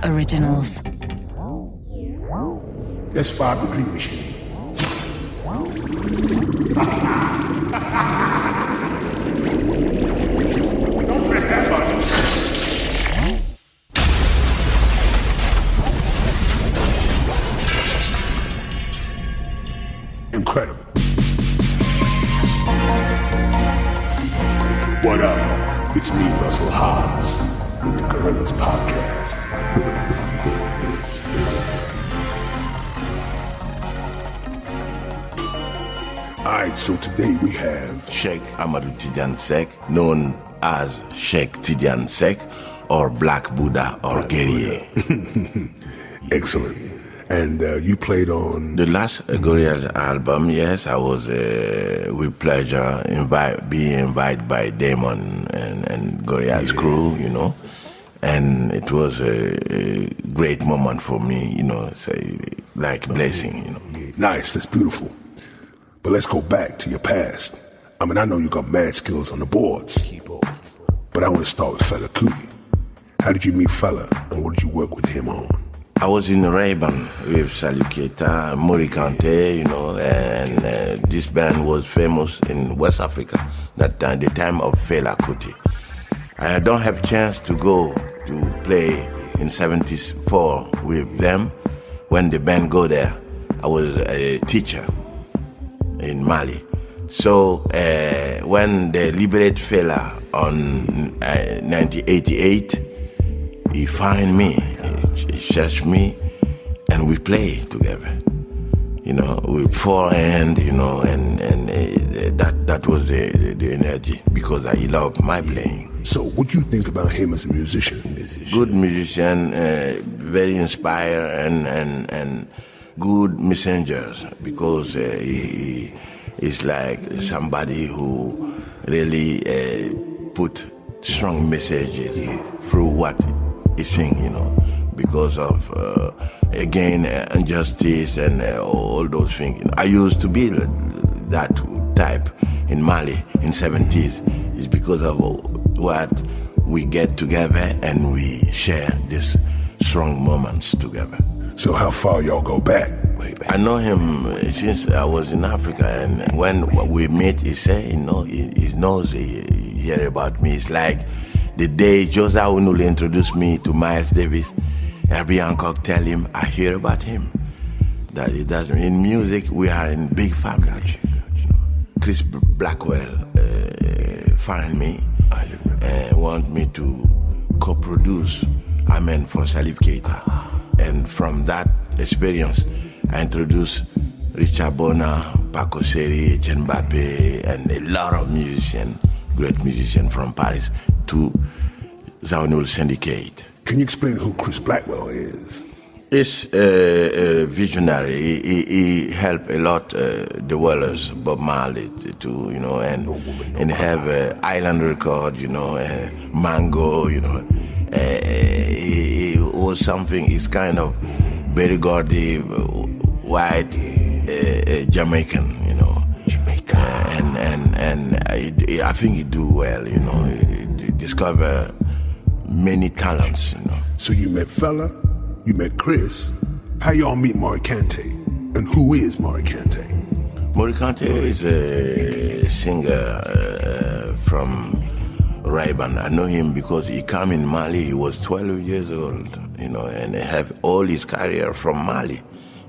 Originals. Let's fire the Dream Machine. Don't press that button. Incredible. What up? It's me, Russel Hobbs, with the Gorillaz podcast. Alright, so today we have Cheick Tidiane Seck, known as Cheick Tidiane Seck, or Black Buddha, or Guerrier. Excellent. And you played on The last Gorillaz album, yes, I was with pleasure being invited by Damon and Gorillaz crew, you know, and it was a great moment for me, you know, like a blessing, you know. Nice, that's beautiful. But let's go back to your past. I mean, I know you got mad skills on the keyboards, but I want to start with Fela Kuti. How did you meet Fela, and what did you work with him on? I was in Ray-Ban with Salif Keita, Mori Kante, you know, and this band was famous in West Africa that time, the time of Fela Kuti. I don't have a chance to go to play in 74 with them. When the band go there, I was a teacher in Mali. So when they liberate Fela on 1988, he find me, he searched me, and we play together. You know, with forehand, you know, and that was the energy, because I love my playing. So what do you think about him as a musician? Good musician, very inspired, and good messengers, because he is like somebody who really put strong messages through what he sing, you know, because of again injustice and all those things. You know, I used to be that type in Mali in 70s. It's because of what we get together and we share these strong moments together. So how far y'all go back? Way back. I know him since I was in Africa, and when we met, he said, you know, he knows, he hear about me. It's like the day Joseph Unule introduced me to Miles Davis, Herbie Hancock tell him, I hear about him. That it doesn't. In music, we are in big family. Gotcha. Chris Blackwell find me and want me to co-produce Amen for Salif Keita. And from that experience, I introduced Richard Bona, Paco Seri, Chen Mbappe, and a lot of musicians, great musicians from Paris, to Zaunul Syndicate. Can you explain who Chris Blackwell is? He's a visionary. He helped a lot the Wailers, Bob Marley, to, you know, and have an island record, you know, Mango, you know. He was something. He's kind of very gaudy, white Jamaican, you know. And I think he do well, you know. He discover many talents, you know. So you met Fela, you met Chris. How y'all meet Mori Kante? And who is Mori Kante? Mori Kante is a singer from Ray-Ban. I know him because he came in Mali. He was 12 years old, you know, and he have all his career from Mali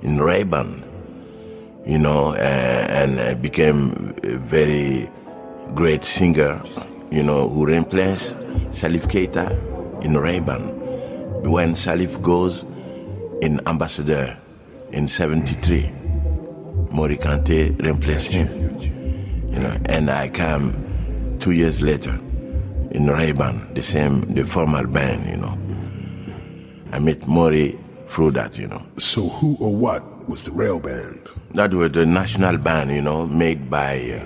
in Ray-Ban, you know, and became a very great singer, you know, who replaced Salif Keita in Ray-Ban. When Salif goes in Ambassador in 73, Mori Kante replaced him, you know, and I came 2 years later in Ray-Ban, the formal band, you know. I met Mori through that, you know. So who or what was the rail band? That was the national band, you know, made by,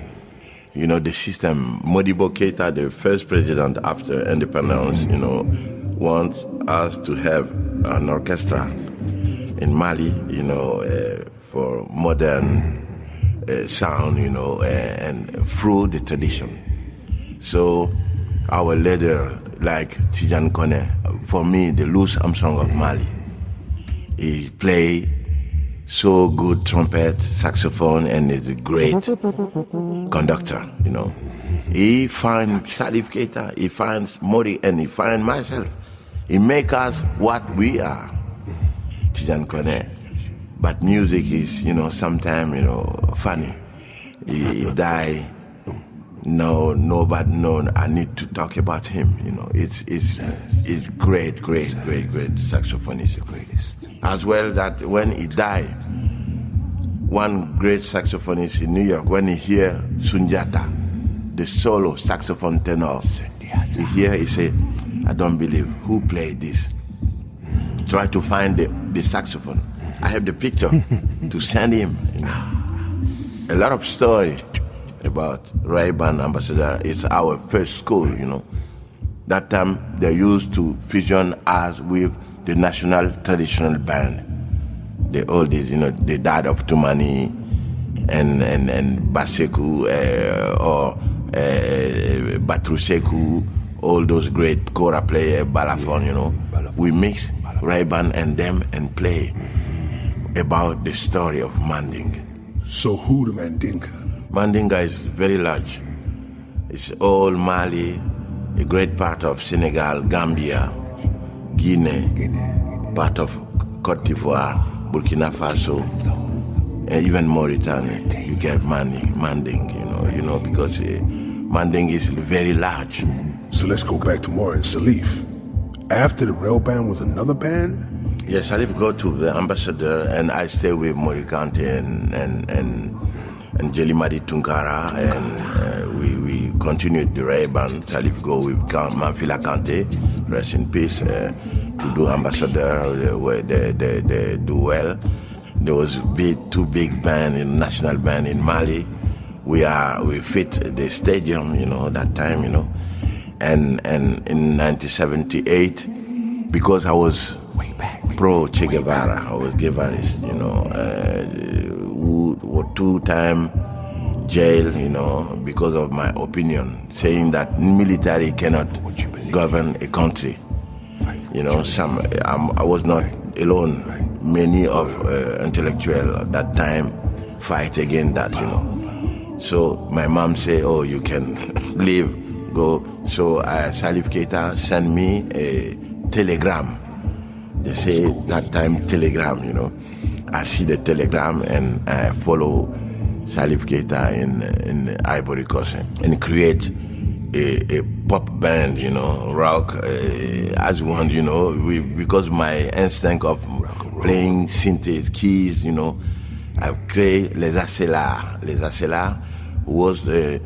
you know, the system. Modibo Keita, the first president after independence, you know, wants us to have an orchestra in Mali, you know, for modern sound, you know, and through the tradition. So our leader, like Tidiane Kone, for me, the Louis Armstrong of Mali. He play so good trumpet, saxophone, and is a great conductor, you know. He finds Salif Keita, he finds Mori, and he finds myself. He make us what we are, Tidiane Kone. But music is, you know, sometimes, you know, funny. He die. No, nobody known. I need to talk about him. You know, it's great saxophonist, the greatest. As well that when he died, one great saxophonist in New York, when he hear Sundiata, the solo saxophone tenor, he hear, he say, I don't believe who played this. Try to find the saxophone. I have the picture to send him. You know. A lot of story about Ray-Ban Ambassador. It's our first school, you know. That time they used to fusion us with the national traditional band. The oldies, you know, the Dad of Tumani and Baseku or Batruseku, all those great kora player, balafon, you know. We mix Ray-Ban and them and play about the story of Manding. So who the Mandinka? Mandinga is very large. It's all Mali, a great part of Senegal, Gambia, Guinea, part of Cote d'Ivoire, Burkina Faso, and even Mauritania. You get Manding, you know, because Manding is very large. So let's go back to Maury and Salif. After the rail band was another band? Yes, Salif go to the ambassador, and I stay with Mori Kante and Jelimadi Tunkara, and we continued the Ray Band. Salif go with Manfila Kante, rest in peace, to do ambassador, where they do well. There was two big band, national band in Mali. We fit the stadium, you know, that time, you know. And in 1978, because I was pro Che Guevara, I was Guevarist, you know, two-time jail, you know, because of my opinion, saying that military cannot govern a country. You know, I was not alone. Many of intellectuals at that time fight against that, you know. So my mom say, oh, you can leave, go. So Salif Keita sent me a telegram. They say that time telegram, you know. I see the telegram and I follow Salif Keita in Ivory Coast and create a pop band, you know, rock as one, you know, because my instinct of playing synths, keys, you know, I create Les Acelars. Les Acelars was the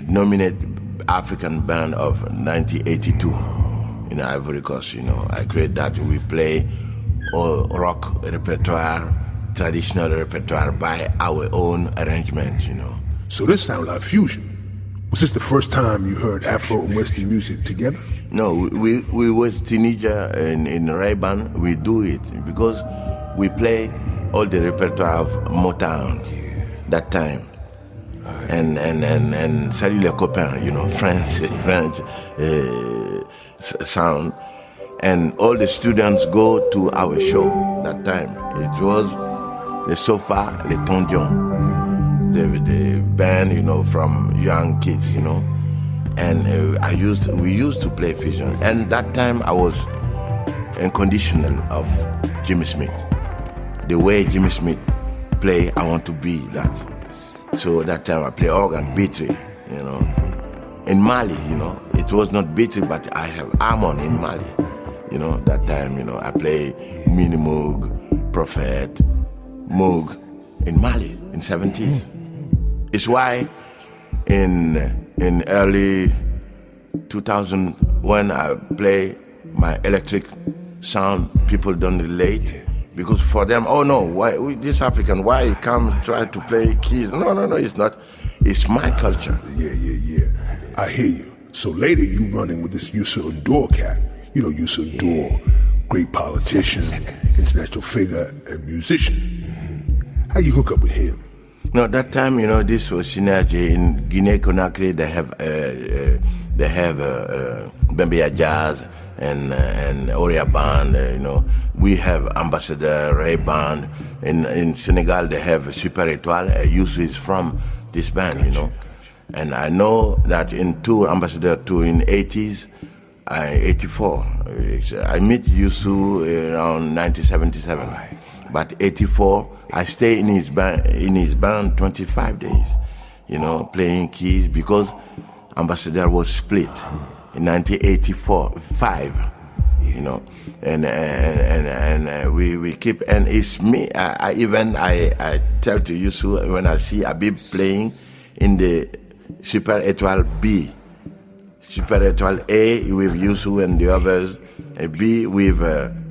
nominated African band of 1982 in Ivory Coast, you know. I create that. We play all rock repertoire, traditional repertoire by our own arrangement, you know. So this sounds like fusion. Was this the first time you heard Afro and Western music together? No, we was teenager in Ray-Ban. We do it because we play all the repertoire of Motown that time. And Salut les copains, you know, French sound. And all the students go to our show that time. It was the Sofa, Les Tondions, the band, you know, from young kids, you know. And we used to play fusion. And that time I was unconditional of Jimmy Smith. The way Jimmy Smith play, I want to be that. So that time I play organ, Bitri, you know. In Mali, you know, it was not Bitri, but I have Amon in Mali. You know, that time, you know, I play Mini Moog, Prophet, Moog in Mali in 70s. It's why in early 2000, when I play my electric sound, people don't relate. Because for them, oh no, why this African, why he come try to play keys? No, it's not. It's my culture. Yeah. I hear you. So later you running with this Youssou N'Dour cat. You know, Youssou N'Dour, great politician, international figure, and musician. How you hook up with him? No, that time, you know, this was synergy in Guinea-Conakry. They have Bembea Jazz and Oria Band, We have Ambassador Ray Band. In Senegal, they have Super Étoile. Youssou is from this band, And I know that in Ambassador tour in 80s, 84, I meet Youssou around 1977. Right. But 84, I stay in his band 25 days, playing keys because Ambassador was split in 1985, and we keep, and it's me. I tell to Youssou when I see Habib playing in the Super Étoile B, Super Étoile A with Youssou and the others, B with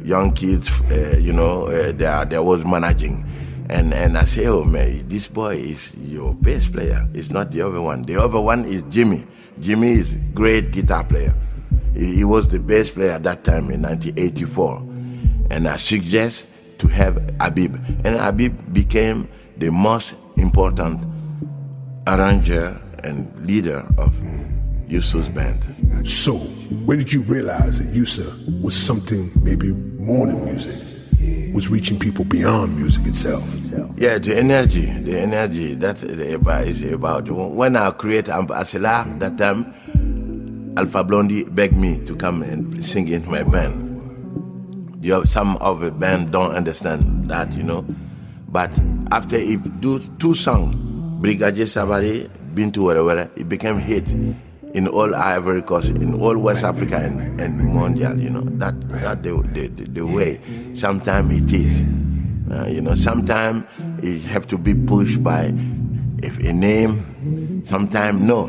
young kids, there was managing. And I say, oh man, this boy is your bass player. It's not the other one. The other one is Jimmy. Jimmy is great guitar player. He was the bass player at that time in 1984. And I suggest to have Habib. And Habib became the most important arranger and leader of Youssou's band. So, when did you realize that Youssou was something maybe more than music? Was reaching people beyond music itself? Yeah, the energy that is about. When I create Asela, that time, Alpha Blondy begged me to come and sing in my band. Some of the band don't understand that, But after he do 2 songs, Brigadier Savary, Bintu Wera, it became hit in all Ivory Coast, in all West Africa and Mondial, That the way. Sometimes it is. Sometimes it have to be pushed by if a name, sometimes no.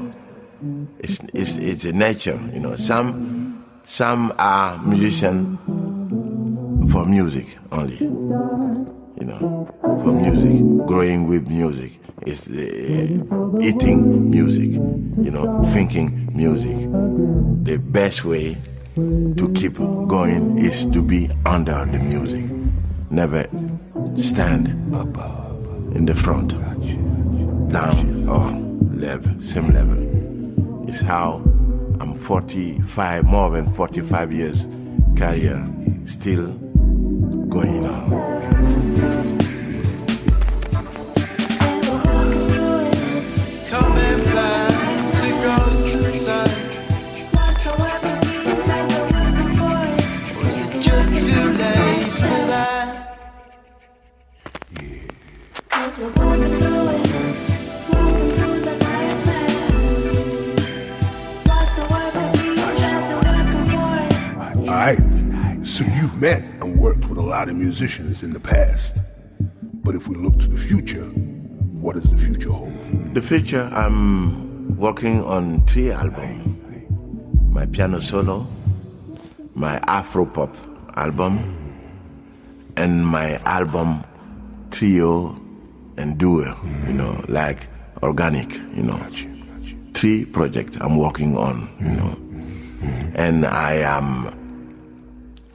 It's a nature, Some are musicians for music only, for music, growing with music. It's eating music, thinking music. The best way to keep going is to be under the music. Never stand in the front, down or same level. It's how I'm 45, more than 45 years career, still going on. Alright, so you've met and worked with a lot of musicians in the past. But if we look to the future, what does the future hold? The future, I'm working on 3 albums. My piano solo, my Afro-pop album, and my album trio and duo, like organic, 3 projects I'm working on, And I am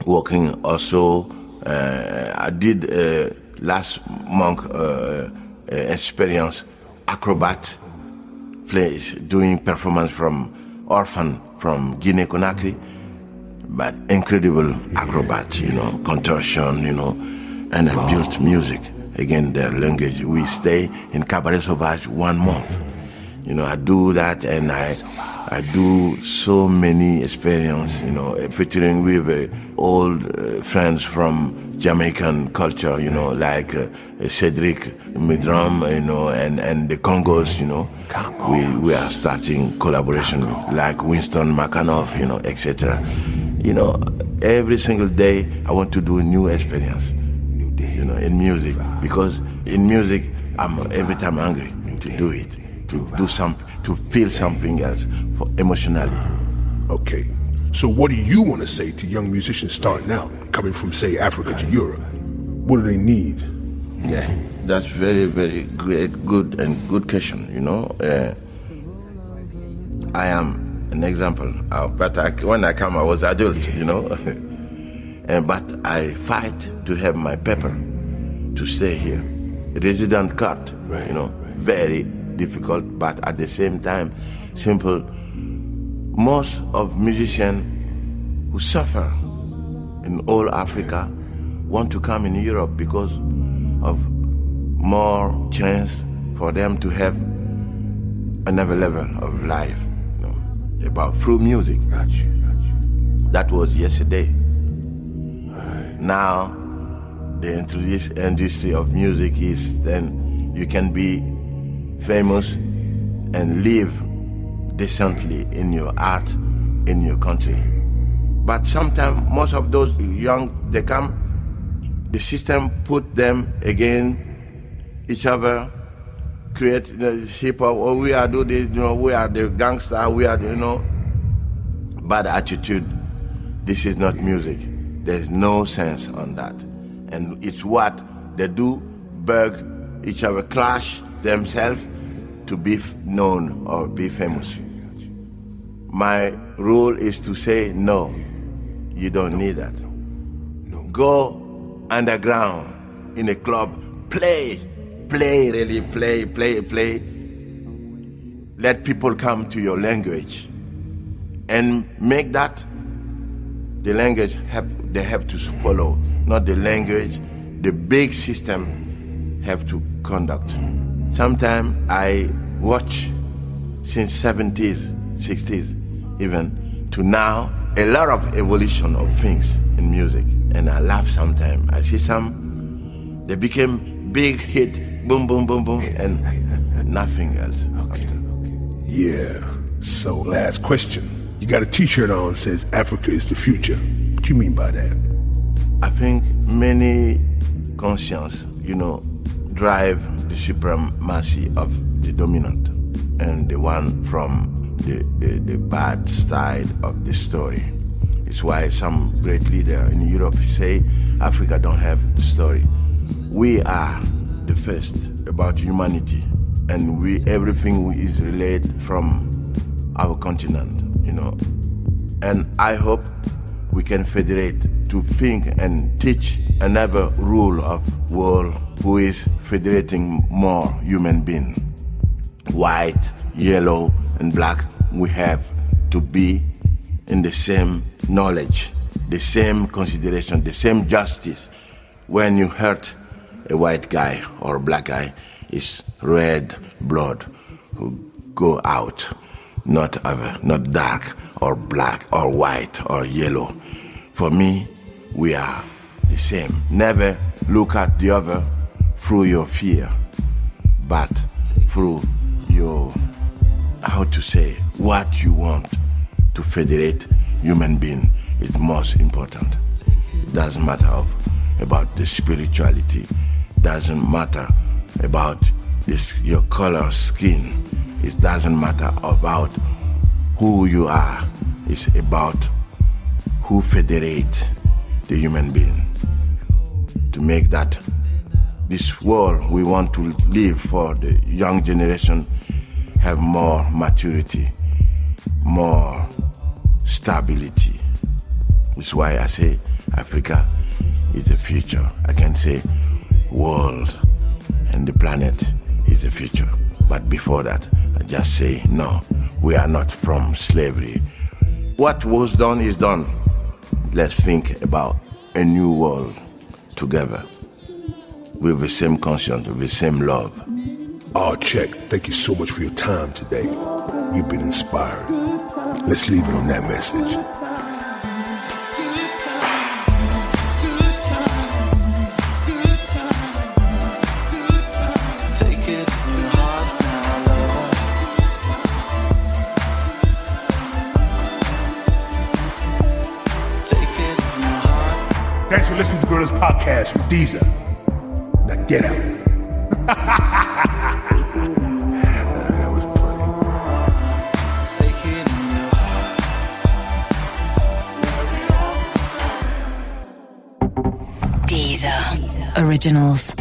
working also, I did last month experience acrobat plays, doing performance from orphan from Guinea-Conakry, but incredible acrobat, contortion, and I built music. Again, their language. We stay in Cabaret Sauvage 1 month. I do that, and I do so many experience, featuring with old friends from Jamaican culture, like Cedric Midram, and the Congos, We are starting collaboration like Winston McAnuff, etc. Every single day I want to do a new experience, in music, because in music I'm every time hungry to do it, to do something, to feel something else emotionally. Okay, so what do you want to say to young musicians starting out, coming from, say, Africa to Europe? What do they need? Yeah, that's very, very good and good question, I am an example, but when I come, I was adult, but I fight to have my paper to stay here. Resident card, very difficult, but at the same time, simple. Most of musicians who suffer in all Africa want to come in Europe because of more chance for them to have another level of life, about through music. Gotcha. That was yesterday. Now, the industry of music is then you can be famous and live decently in your art, in your country. But sometimes most of those young, they come, the system put them against each other, create hip hop, or we are do this, we are the gangster, we are, bad attitude. This is not music. There's no sense on that. And it's what they do, bug each other, clash themselves to be known or be famous. My rule is to say, no, you don't need that. Go underground in a club, play, really play. Let people come to your language and make that the language they have to follow, not the language, the big system have to conduct. Sometimes I watch since 70s, 60s, even to now, a lot of evolution of things in music. And I laugh sometimes. I see some, they became big hit, boom, boom, boom, boom, and nothing else. Okay. Yeah, so last question. You got a t-shirt on that says Africa is the future. What do you mean by that? I think many conscience, drive the supremacy of the dominant and the one from the bad side of the story. It's why some great leader in Europe say Africa don't have the story. We are the first about humanity, and everything is related from our continent, And I hope we can federate to think and teach another rule of world who is federating more human being. White, yellow, and black, we have to be in the same knowledge, the same consideration, the same justice. When you hurt a white guy or a black guy, it's red blood who go out, not dark or black or white or yellow. For me, we are the same. Never look at the other through your fear, but through your, what you want to federate human being is most important. It doesn't matter about the spirituality, doesn't matter about your color skin, it doesn't matter about who you are, it's about who federate the human being to make that this world we want to live for the young generation have more maturity, more stability. That's why I say Africa is the future. I can say world and the planet is the future. But before that, I just say no, we are not from slavery. What was done is done. Let's think about a new world together with the same conscience, with the same love. Oh, Cheick, thank you so much for your time today. We've been inspired. Let's leave it on that message. Thanks for listening to Gorillaz Podcast with Deezer. Now get out. That was funny. Deezer Originals.